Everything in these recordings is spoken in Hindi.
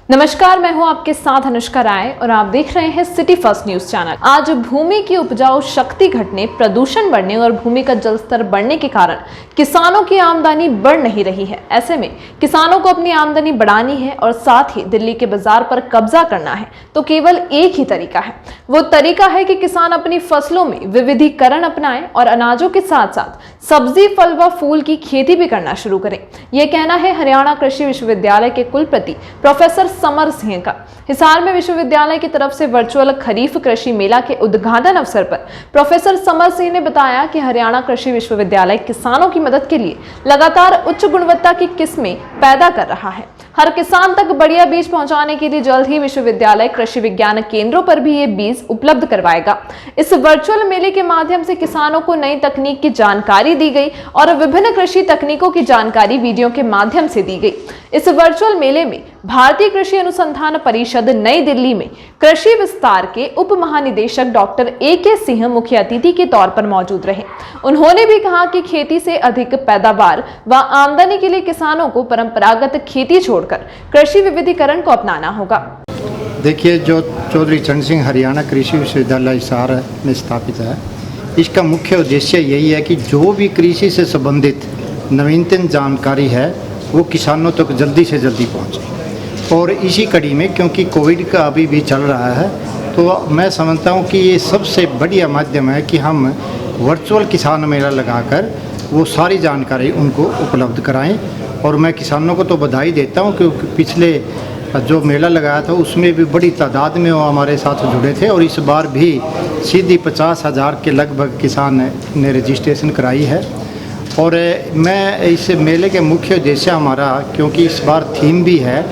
नमस्कार, मैं हूं आपके साथ अनुष्का राय और आप देख रहे हैं सिटी फर्स्ट न्यूज चैनल। आज भूमि की उपजाऊ शक्ति घटने, प्रदूषण बढ़ने और भूमि का जल स्तर बढ़ने के कारण किसानों की आमदनी बढ़ नहीं रही है। ऐसे में किसानों को अपनी आमदनी बढ़ानी है और साथ ही दिल्ली के बाजार पर कब्जा करना है, तो केवल एक ही तरीका है। वो तरीका है कि किसान अपनी फसलों में विविधीकरण अपनाएं और अनाजों के साथ साथ सब्जी, फल व फूल की खेती भी करना शुरू करें। यह कहना है हरियाणा कृषि विश्वविद्यालय के कुलपति प्रोफेसर समर सिंह का। हिसार में विश्वविद्यालय की तरफ से वर्चुअल खरीफ कृषि मेला के उद्घाटन अवसर पर प्रोफेसर समर सिंह ने बताया कि हरियाणा कृषि विश्वविद्यालय किसानों की मदद के लिए लगातार उच्च गुणवत्ता की किस्में पैदा कर रहा है। हर किसान तक बढ़िया बीज पहुंचाने के लिए जल्द ही विश्वविद्यालय कृषि विज्ञान केंद्रों पर भी ये बीज उपलब्ध करवाएगा। इस वर्चुअल मेले के माध्यम से किसानों को नई तकनीक की जानकारी दी गई और विभिन्न कृषि तकनीकों की जानकारी वीडियो के माध्यम से दी गई। इस वर्चुअल मेले में भारतीय कृषि अनुसंधान परिषद नई दिल्ली में कृषि विस्तार के उप महानिदेशक डॉक्टर AK सिंह मुख्य अतिथि के तौर पर मौजूद रहे। उन्होंने भी कहा कि खेती से अधिक पैदावार व आमदनी के लिए किसानों को परंपरागत खेती छोड़कर कृषि विविधीकरण को अपनाना होगा। देखिए, जो चौधरी चरण सिंह हरियाणा कृषि विश्वविद्यालय हिसार में स्थापित है, इसका मुख्य उद्देश्य यही है कि जो भी कृषि से संबंधित नवीनतम जानकारी है वो किसानों तक जल्दी से जल्दी पहुंचे। और इसी कड़ी में, क्योंकि कोविड का अभी भी चल रहा है, तो मैं समझता हूं कि ये सबसे बढ़िया माध्यम है कि हम वर्चुअल किसान मेला लगाकर वो सारी जानकारी उनको उपलब्ध कराएं। और मैं किसानों को तो बधाई देता हूं क्योंकि पिछले जो मेला लगाया था उसमें भी बड़ी तादाद में वो हमारे साथ जुड़े थे और इस बार भी सीधी 50,000 के लगभग किसान ने रजिस्ट्रेशन कराई है। और मैं इस मेले के मुख्य उद्देश्य हमारा, क्योंकि इस बार थीम भी है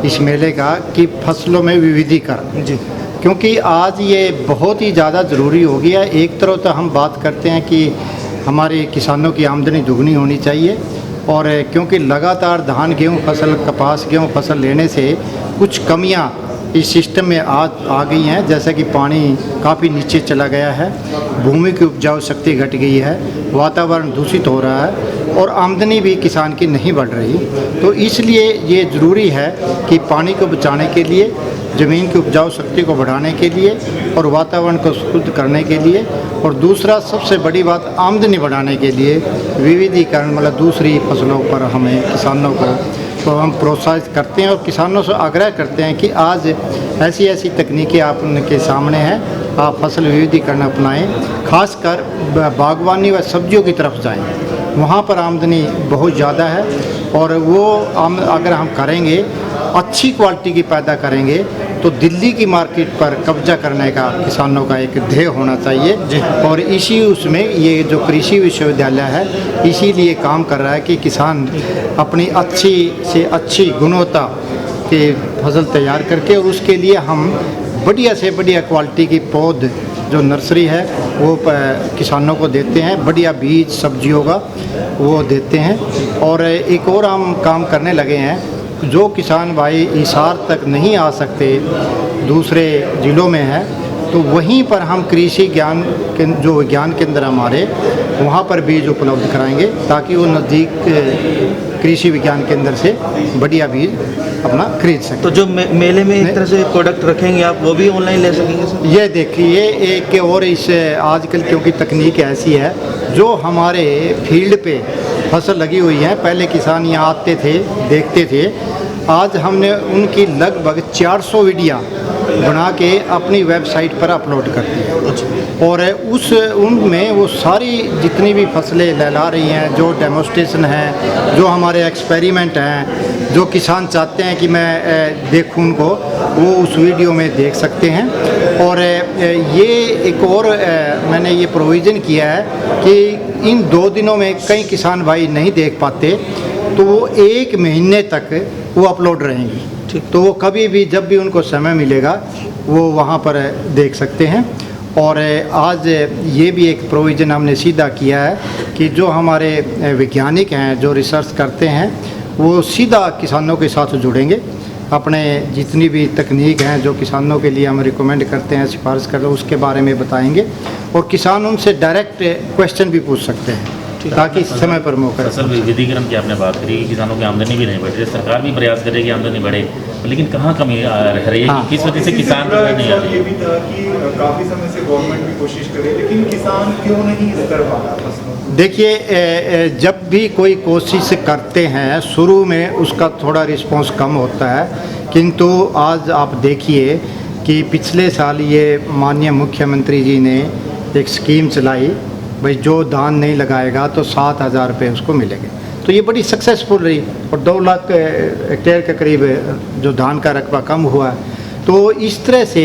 इस मेले का कि फसलों में विविधीकरण जी, क्योंकि आज ये बहुत ही ज़्यादा ज़रूरी हो गया है। एक तरफ तो हम बात करते हैं कि हमारे किसानों की आमदनी दुगनी होनी चाहिए, और क्योंकि लगातार धान गेहूँ फसल, कपास गेहूँ फसल लेने से कुछ कमियाँ इस सिस्टम में आ गई हैं, जैसे कि पानी काफ़ी नीचे चला गया है, भूमि की उपजाऊ शक्ति घट गई है, वातावरण दूषित हो रहा है और आमदनी भी किसान की नहीं बढ़ रही। तो इसलिए ये ज़रूरी है कि पानी को बचाने के लिए, ज़मीन की उपजाऊ शक्ति को बढ़ाने के लिए और वातावरण को शुद्ध करने के लिए, और दूसरा सबसे बड़ी बात आमदनी बढ़ाने के लिए विविधीकरण, मतलब दूसरी फसलों पर हमें किसानों को तो हम प्रोत्साहित करते हैं और किसानों से आग्रह करते हैं कि आज ऐसी ऐसी तकनीकें आपके सामने हैं, आप फसल विविधीकरण अपनाएं, खासकर बागवानी व सब्जियों की तरफ जाएं। वहाँ पर आमदनी बहुत ज़्यादा है और वो अगर हम करेंगे, अच्छी क्वालिटी की पैदा करेंगे, तो दिल्ली की मार्केट पर कब्जा करने का किसानों का एक ध्येय होना चाहिए। और इसी उसमें ये जो कृषि विश्वविद्यालय है इसीलिए काम कर रहा है कि किसान अपनी अच्छी से अच्छी गुणवत्ता की फसल तैयार करके, और उसके लिए हम बढ़िया से बढ़िया क्वालिटी की पौध जो नर्सरी है वो किसानों को देते हैं, बढ़िया बीज सब्जियों का वो देते हैं। और एक और हम काम करने लगे हैं, जो किसान भाई हिसार तक नहीं आ सकते, दूसरे ज़िलों में है, तो वहीं पर हम कृषि ज्ञान के जो विज्ञान केंद्र हमारे वहाँ पर बीज उपलब्ध कराएंगे, ताकि वो नज़दीक कृषि विज्ञान केंद्र से बढ़िया बीज अपना खरीद सकें। तो जो मेले में एक तरह से प्रोडक्ट रखेंगे आप, वो भी ऑनलाइन ले सकेंगे सर? ये देखिए, एक और इस आजकल क्योंकि तकनीक ऐसी है, जो हमारे फील्ड पे फसल लगी हुई है, पहले किसान यहाँ आते थे, देखते थे, आज हमने उनकी लगभग 400 वीडियो बना के अपनी वेबसाइट पर अपलोड कर दी। और उनमें वो सारी जितनी भी फसलें लहला रही हैं, जो डेमोस्ट्रेशन है, जो हमारे एक्सपेरिमेंट हैं, जो किसान चाहते हैं कि मैं देखूं उनको, वो उस वीडियो में देख सकते हैं। और ये एक और मैंने ये प्रोविज़न किया है कि इन 2 दिनों में कई किसान भाई नहीं देख पाते, तो वो 1 महीने तक वो अपलोड रहेंगी। तो वो कभी भी जब भी उनको समय मिलेगा वो वहाँ पर देख सकते हैं। और आज ये भी एक प्रोविज़न हमने सीधा किया है कि जो हमारे वैज्ञानिक हैं, जो रिसर्च करते हैं, वो सीधा किसानों के साथ जुड़ेंगे, अपने जितनी भी तकनीक हैं जो किसानों के लिए हम रिकमेंड करते हैं, सिफारिश करते हैं, उसके बारे में बताएंगे, और किसान उनसे डायरेक्ट क्वेश्चन भी पूछ सकते हैं। ताकि समय पर मौका फसल विविधीकरण की आपने बात करी, किसानों की आमदनी भी नहीं बढ़ रही, सरकार भी प्रयास करे कि आमदनी बढ़े, लेकिन कहाँ कमी रह रही है, हाँ। किस वजह से किसान जो है नहीं आ रहे ये भी था कि काफ़ी समय से गवर्नमेंट भी कोशिश करे, लेकिन किसान क्यों नहीं कर पा रहा फसलों को? देखिए, जब भी कोई कोशिश करते हैं शुरू में उसका थोड़ा रिस्पांस कम होता है, किंतु आज आप देखिए कि पिछले साल ये माननीय मुख्यमंत्री जी ने एक स्कीम चलाई, भाई जो धान नहीं लगाएगा तो 7,000 रुपये उसको मिलेंगे। तो ये बड़ी सक्सेसफुल रही और 2 लाख हेक्टेयर के करीब जो धान का रकबा कम हुआ है। तो इस तरह से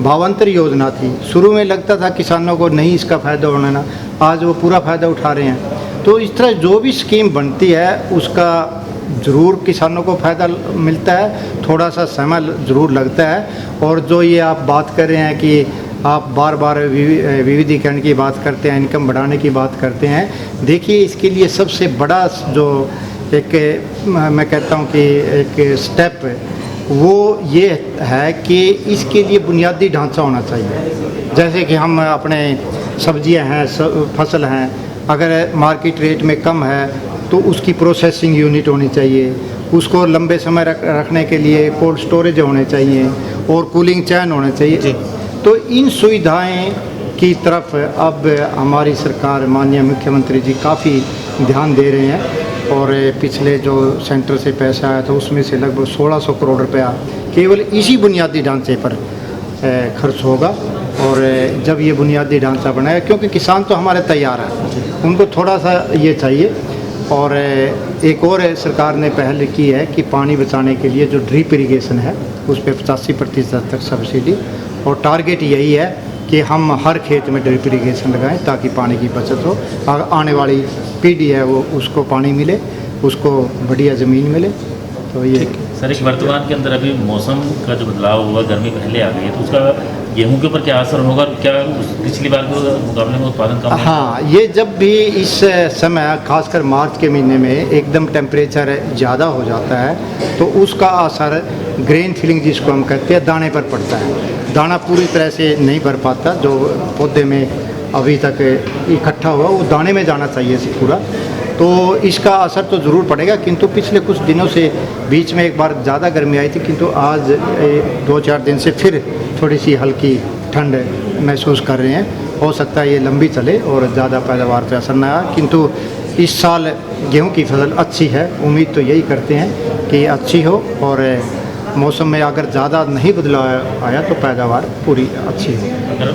भावांतर योजना थी, शुरू में लगता था किसानों को नहीं इसका फ़ायदा होना ना, आज वो पूरा फ़ायदा उठा रहे हैं। तो इस तरह जो भी स्कीम बनती है उसका ज़रूर किसानों को फ़ायदा मिलता है, थोड़ा सा समय ज़रूर लगता है। और जो ये आप बात कर रहे हैं कि आप बार बार विविधीकरण की बात करते हैं, इनकम बढ़ाने की बात करते हैं, देखिए इसके लिए सबसे बड़ा जो एक मैं कहता हूँ कि एक स्टेप वो ये है कि इसके लिए बुनियादी ढांचा होना चाहिए। जैसे कि हम अपने सब्जियां हैं, फसल हैं, अगर मार्केट रेट में कम है तो उसकी प्रोसेसिंग यूनिट होनी चाहिए, उसको लंबे समय रखने के लिए कोल्ड स्टोरेज होने चाहिए और कूलिंग चैन होने चाहिए। तो इन सुविधाएं की तरफ अब हमारी सरकार, माननीय मुख्यमंत्री जी काफ़ी ध्यान दे रहे हैं। और पिछले जो सेंटर से पैसा आया था उसमें से लगभग 1600 करोड़ रुपया केवल इसी बुनियादी ढांचे पर खर्च होगा। और जब ये बुनियादी ढांचा बनाया, क्योंकि किसान तो हमारे तैयार हैं, उनको थोड़ा सा ये चाहिए। और एक और सरकार ने पहल की है कि पानी बचाने के लिए जो ड्रिप इरिगेशन है उस पर 85% तक सब्सिडी, और टारगेट यही है कि हम हर खेत में ड्रिप इरिगेशन लगाएं ताकि पानी की बचत हो, आने वाली पीढ़ी है वो उसको पानी मिले, उसको बढ़िया ज़मीन मिले। तो ये सर, एक वर्तमान के अंदर अभी मौसम का जो बदलाव हुआ, गर्मी पहले आ गई है, तो उसका गेहूं के ऊपर क्या असर होगा? क्या पिछली बार के मुकाबले में उत्पादन कम है? हाँ, ये जब भी इस समय खासकर मार्च के महीने में एकदम टेम्परेचर ज़्यादा हो जाता है तो उसका असर ग्रेन फिलिंग जिसको हम कहते हैं दाने पर पड़ता है। दाना पूरी तरह से नहीं भर पाता, जो पौधे में अभी तक इकट्ठा हुआ वो दाने में जाना चाहिए पूरा। तो इसका असर तो ज़रूर पड़ेगा, किंतु पिछले कुछ दिनों से बीच में एक बार ज़्यादा गर्मी आई थी, किंतु आज 2-4 दिन से फिर थोड़ी सी हल्की ठंड महसूस कर रहे हैं। हो सकता है ये लंबी चले और ज़्यादा पैदावार पर असर न आए, किंतु इस साल गेहूं की फसल अच्छी है। उम्मीद तो यही करते हैं कि अच्छी हो, और मौसम में अगर ज़्यादा नहीं बदलाव आया तो पैदावार पूरी अच्छी हो। अगर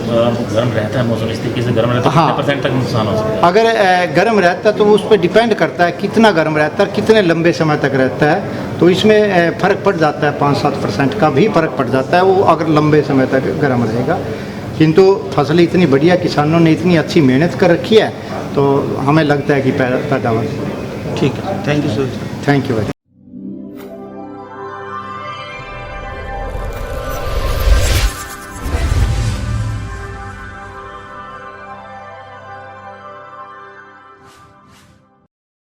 गर्म रहता है मौसम, इस तरीके से गर्म रहता है, हाँ। कितने % तक नुकसान हो सकता है? अगर गर्म रहता है तो उस पर डिपेंड करता है कितना गर्म रहता है, कितने लंबे समय तक रहता है। तो इसमें फ़र्क पड़ जाता है, 5-7% का भी फ़र्क पड़ जाता है वो अगर लंबे समय तक गर्म रहेगा। किंतु फसल इतनी बढ़िया, किसानों ने इतनी अच्छी मेहनत कर रखी है, तो हमें लगता है कि पैदावार। ठीक है, thank you sir. Thank you.